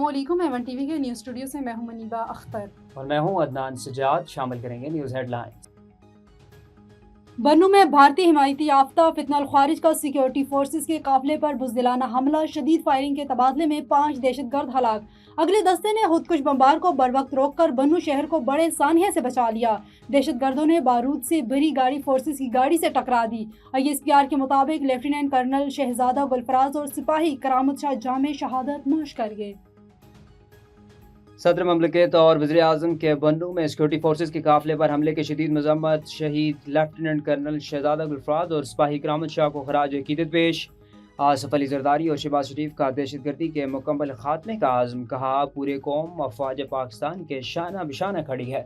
अस्सलामुअलैकुम। Avon TV के news studio से मैं हूं मनीबा अख्तर और मैं हूं अदनान सजाद। शामिल करेंगे न्यूज़ हेडलाइंस। बन्नू में भारतीय हिमायती याफ्ता फितनल खारिज का सिक्योरिटी फोर्सेस के काफिले पर बुज़दिलाना हमला, शदीद फायरिंग के तबादले में 5 दहशतगर्द हलाक। अगले दस्ते ने खुदकुश बमबार को बर वक्त रोक कर बन्नू शहर को बड़े सानिये से बचा लिया। दहशतगर्दों ने बारूद से भरी गाड़ी फोर्सेस की गाड़ी से टकरा दी। ISPR के मुताबिक लेफ्टिनेंट कर्नल शहजादा गुलफराज और सिपाही करामत शाह जामे शहादत नोश कर गए। सदर ममलिकत और वज़ीर आज़म के बन्नू में सिक्योरिटी फोर्सेस के काफिले पर हमले की शदीद मज़म्मत। शहीद लेफ्टिनेंट कर्नल शहजादा गुलफराज और सिपाही करामत शाह को खराज अकीदत पेश। आसिफ अली जरदारी और शहबाज शरीफ का दहशतगर्दी के मुकम्मल खात्मे का आज़म। कहा, पूरे कौम अफवाज पाकिस्तान के शाना बिशाना खड़ी है।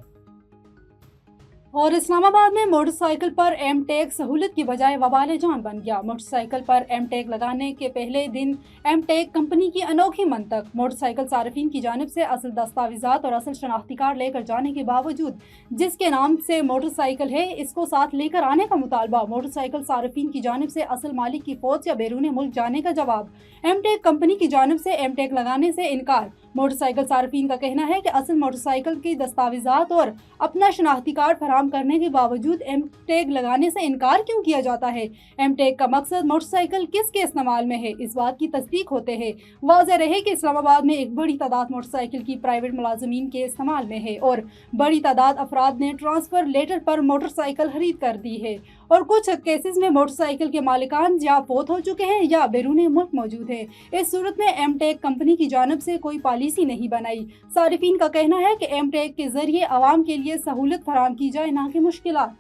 और इस्लामाबाद में मोटरसाइकिल पर एम टैग सहूलत की बजाय वबाल जान बन गया। मोटरसाइकिल पर एम टैग लगाने के पहले दिन एम टैग कंपनी की अनोखी मंतक। मोटरसाइकिल सार्फिन की जानिब से असल दस्तावेजात और असल शनाख्ती कार्ड लेकर जाने के बावजूद जिसके नाम से मोटरसाइकिल है इसको साथ लेकर आने का मुतालबा। मोटरसाइकिल सार्फिन की जानिब से असल मालिक की फौज या बैरून मुल्क जाने का जवाब। एम टैग कंपनी की जानिब से एम टैग लगाने से इनकार। मोटरसाइकिल सार्फिन का कहना है कि असल मोटरसाइकिल की दस्तावेजात और अपना शनाख्ती कार्ड फराहम करने के बावजूद एम टैग लगाने से इनकार क्यों किया जाता है। एम टैग का मकसद मोटरसाइकिल किसके इस्तेमाल में है, इस बात की तस्दीक होते हैं। वाज़ेह रहे कि इस्लामाबाद में एक बड़ी तादाद मोटरसाइकिल की प्राइवेट मुलाजमीन के इस्तेमाल में है और बड़ी तादाद अफराद ने ट्रांसफर लेटर पर मोटरसाइकिल खरीद कर दी है और कुछ केसेस में मोटरसाइकिल के मालिकान या फौत हो चुके हैं या बैरून मुल्क मौजूद है। इस सूरत में एम टैग कंपनी की जानिब से कोई पॉलिसी नहीं बनाई। सारिफीन का कहना है कि एम टैग के जरिए आवाम के लिए सहूलत फराहम की जाए, ना कि मुश्किलात।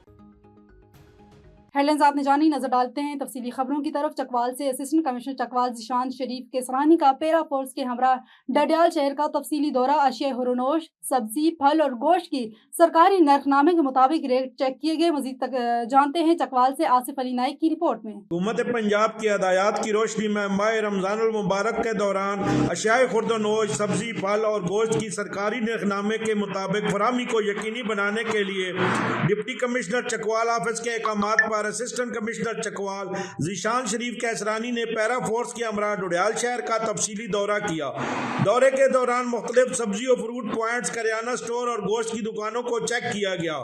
हेडलाइंस आपने जानी, नजर डालते हैं तफसीली खबरों की तरफ। चकवाल से असिस्टेंट कमिश्नर चकवाल ज़ीशान शरीफ केसरानी का पैरा फोर्स के हमरा डडियाल शहर का तफसीली दौरा। अशिया हुरनोश, सब्जी, फल और गोश्त की सरकारी नरखनामे के मुताबिक रेट चेक किए गए। मजीद तक जानते हैं चकवाल से आसिफ अली नाइक की रिपोर्ट में। हुकूमत पंजाब की हदायत की रोशनी में माह रमजानुल मुबारक के दौरान अशियाए खुर्दनोश, सब्जी, फल और गोश्त की सरकारी नरखनामे के मुताबिक फराहमी को यकीनी बनाने के लिए डिप्टी कमिश्नर चकवाल ऑफिस के अहकामात पर असिस्टेंट कमिश्नर चकवाल ज़ीशान शरीफ कैसरानी ने पैरा फोर्स के हमरा डोडियाल शहर का तफसीली दौरा किया। दौरे के दौरान मुख्तलिफ सब्जी और फ्रूट पॉइंट्स, करियाना स्टोर और गोश्त की दुकानों को चेक किया गया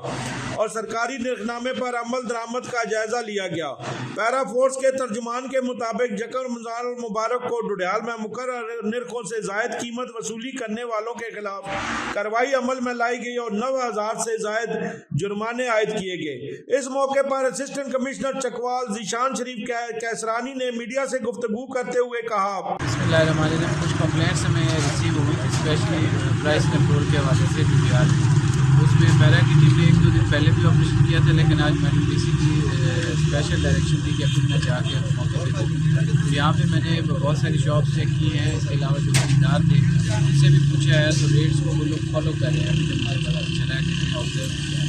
और सरकारी नरखनामे पर अमल दरामद का जायजा लिया गया। पैरा फोर्स के तर्जुमान के मुताबिक जकर रमजान मुबारक को डोडियाल में मुकर्रर निर्खों से जायद कीमत वसूली करने वालों के खिलाफ कार्रवाई अमल में लाई गई और 9,000 से जायद जुर्माने आयद किए गए। इस मौके पर असिस्टेंट कमिश्नर चकवाल ज़ीशान शरीफ कैसरानी ने मीडिया से गुफ्तगू करते हुए कहा, कुछ कंप्लेंट्स हमें रिसीव हुई थी, स्पेशली प्राइस कंट्रोल के हवाले से डोडियाल। उसमें पैरा की टीम ने 1-2 दिन पहले भी ऑपरेशन किया था, लेकिन आज मैंने बेसिकली स्पेशल डायरेक्शन दी कि अब मैं जाके मौके पे देखूँ। यहाँ पे मैंने बहुत सारी शॉप्स चेक की हैं। इसके अलावा जो खरीदार थे उनसे भी पूछा है तो रेट्स को वो लोग फॉलो कर रहे हैं। अभी तक हमारे पता चला है कि ऑब्जर्व किया है।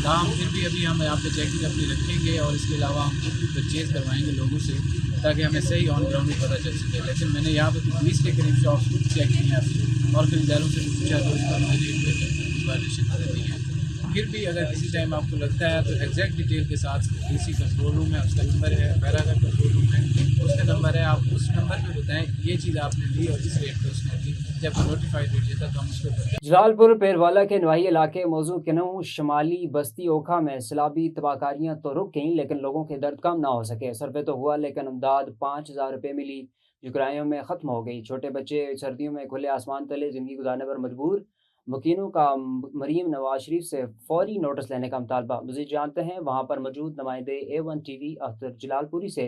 हम फिर भी अभी हम यहाँ पे चेकिंग अपनी रखेंगे और इसके अलावा हम खुद भी परचेज़ करवाएंगे लोगों से ताकि हमें सही ऑन ग्राउंड भी पता चल सके। लेकिन मैंने यहाँ पे 20 के करीब शॉप्स चेक की हैं और खरीदारों से भी पूछा तो इसका मुझे रिश्वत नहीं है। फिर भी अगर किसी टाइम आपको लगता है तो एग्जैक्ट डिटेल के साथ DC कंट्रोल रूम है, उसका नंबर है, पैरा का कंट्रोल रूम है, उसका नंबर है, आप उस नंबर पे बताएं ये चीज़ आपने ली और इस रेट पे उसने ली। जब नोटिफाइड रेट देता तो हम उसको जलालपुर पेरवाला के नवाही इलाके मौजूद किन्नू शुमाली बस्ती ओखा में सैलाबी तबाहकारियाँ तो रुक गईं, लेकिन लोगों के दर्द कम ना हो सके। सर्वे तो हुआ लेकिन इमदाद 5,000 रुपये मिली जो किरायों में ख़त्म हो गई। छोटे बच्चे सर्दियों में खुले आसमान तले ज़िंदगी गुजारने पर मजबूर। वकीलों का मरीम नवाज शरीफ से फौरी नोटिस लेने का मुतालबा। मज़ीद जानते हैं वहाँ पर मौजूद नुमाइंदे A1 TV अख्तर जलालपुरी से।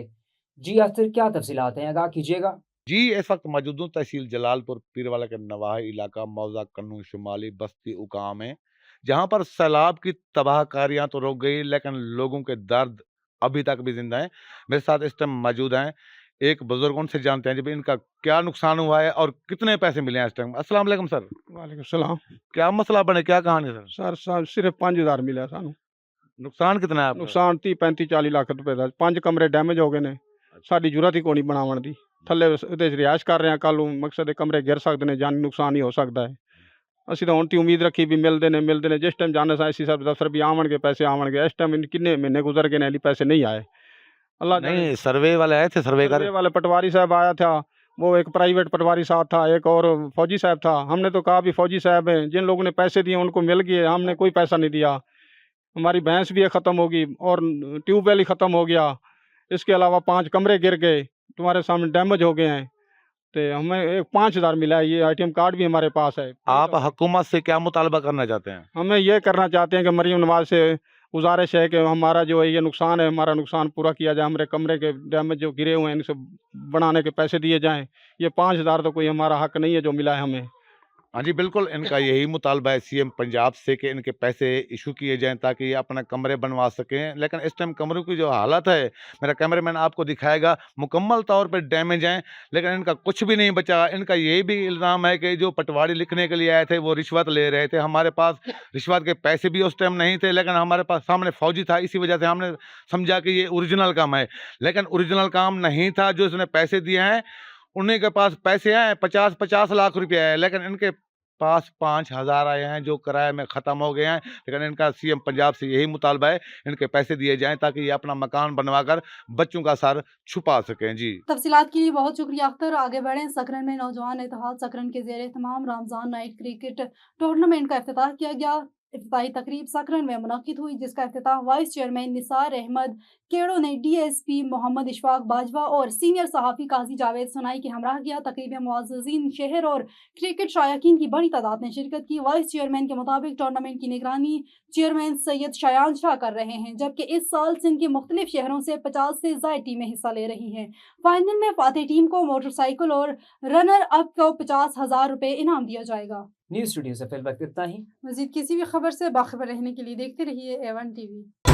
जी अख्तर, क्या तफसीलात हैं, आगाह कीजिएगा। जी, इस वक्त मौजूद हूँ तहसील जलालपुर पीरवाला के नवाही इलाका मौजा कन्नू शुमाली बस्ती उकाम में, जहाँ पर सैलाब की तबाहकारियाँ तो रुक गई लेकिन लोगों के दर्द अभी तक भी जिंदा हैं। मेरे साथ इस टाइम मौजूद हैं एक बुजुर्ग, उनसे जानते हैं जब इनका क्या नुकसान हुआ है और कितने पैसे मिले हैं इस टाइम। अस्सलाम वालेकुम सर। वालेकुम सलाम। क्या मसला बने, क्या कहानी सर? सर सिर्फ 5,000 मिला सानू। नुकसान कितना है आपका? नुकसान 30-35-40 लाख रुपए का। 5 कमरे डैमेज हो गए ने। साडी जरूरत ही कोनी बनावन दी। थल्ले ਇਹਦੇ ਰਿਹਾਇਸ਼ ਕਰ ਰਹੇ ਹਾਂ, ਕੱਲ ਨੂੰ ਮਕਸਦ ਹੈ ਕਮਰੇ ਗਿਰ ਸਕਦੇ ਨੇ, ਜਾਨੀ ਨੁਕਸਾਨ ਹੀ ਹੋ ਸਕਦਾ ਹੈ। ਅਸੀਂ ਤਾਂ ਹੁਣ ਤੀ ਉਮੀਦ ਰੱਖੀ ਵੀ ਮਿਲਦੇ ਨੇ ਜਿਸ ਟਾਈਮ ਜਾਣੇ ਸਾਂ ਅਸੀਂ ਸਭ ਦਫ਼ਤਰ ਵੀ ਆਵਣਗੇ, ਪੈਸੇ ਆਵਣਗੇ। ਇਸ ਟਾਈਮ ਕਿੰਨੇ महीने गुजर गए ने, अभी पैसे नहीं आए। अल्लाह नहीं, सर्वे वाले आए थे, सर्वे वाले पटवारी साहब आया था, वो एक प्राइवेट पटवारी साहब था, एक और फौजी साहब था। हमने तो कहा भी फौजी साहब हैं, जिन लोगों ने पैसे दिए उनको मिल गए, हमने कोई पैसा नहीं दिया। हमारी भैंस भी ख़त्म होगी और ट्यूबवेल ही ख़त्म हो गया। इसके अलावा 5 कमरे गिर गए, तुम्हारे सामने डैमेज हो गए हैं। तो हमें एक 5000 मिला है, ये ATM कार्ड भी हमारे पास है। आप हुकूमत से क्या मुतालबा करना चाहते हैं? हमें ये करना चाहते हैं कि मरीम नवाज से गुजारिश है कि हमारा जो है ये नुकसान है, हमारा नुकसान पूरा किया जाए। हमारे कमरे के डैमेज जो गिरे हुए हैं इनसे बनाने के पैसे दिए जाएं। ये 5000 तो कोई हमारा हक नहीं है जो मिला है हमें। हाँ जी, बिल्कुल इनका यही मुतालबा है सीएम पंजाब से कि इनके पैसे इशू किए जाएँ ताकि ये अपना कमरे बनवा सकें। लेकिन इस टाइम कमरों की जो हालत है, मेरा कैमरामैन आपको दिखाएगा, मुकम्मल तौर पे डैमेज हैं, लेकिन इनका कुछ भी नहीं बचा। इनका ये भी इल्ज़ाम है कि जो पटवारी लिखने के लिए आए थे, वो रिश्वत ले रहे थे। हमारे पास रिश्वत के पैसे भी उस टाइम नहीं थे, लेकिन हमारे पास सामने फ़ौजी था, इसी वजह से हमने समझा कि ये ओरिजिनल काम है। लेकिन ओरिजिनल काम नहीं था, जो इसने पैसे दिए हैं, उन्हीं के पास पैसे हैं, 50-50 लाख रुपया है, लेकिन इनके पास 5000 आए हैं जो किराए में ख़त्म हो गए हैं। लेकिन इनका सीएम पंजाब से यही मुतालबा है, इनके पैसे दिए जाएँ ताकि ये अपना मकान बनवाकर बच्चों का सर छुपा सकें। जी। तफसीलात के लिए बहुत शुक्रिया अख्तर। आगे बढ़ें। सकरन में नौजवान इत्तेहाद सकरन के ज़ेर एहतमाम रमज़ान नाइट क्रिकेट टूर्नामेंट का इफ्तिताह किया गया। इफ्तिताही तकरीब सकरन में मुनक्किद हुई, जिसका इफ्तिताह वाइस चेयरमैन निसार अहमद केड़ो ने DSP मोहम्मद इशफाक बाजवा और सीनियर सहाफ़ी काजी जावेद सुनाई के हमरा किया। तकरीब में मुअज़्ज़िज़ीन शहर और क्रिकेट शायकीन की बड़ी तादाद ने शिरकत की। वाइस चेयरमैन के मुताबिक टूर्नामेंट की निगरानी चेयरमैन सैयद शायान शाह कर रहे हैं, जबकि इस साल सिंध के मुख्तलिफ शहरों से 50 से ज़ायद टीमें हिस्सा ले रही हैं। फाइनल में फातेह टीम को मोटरसाइकिल और रनर अप को 50,000 रुपये इनाम दिया जाएगा। न्यूज़ स्टूडियो से फिल वक्त इतना ही। मज़ीद किसी भी खबर से बाखबर रहने के लिए देखते रहिए A1 TV।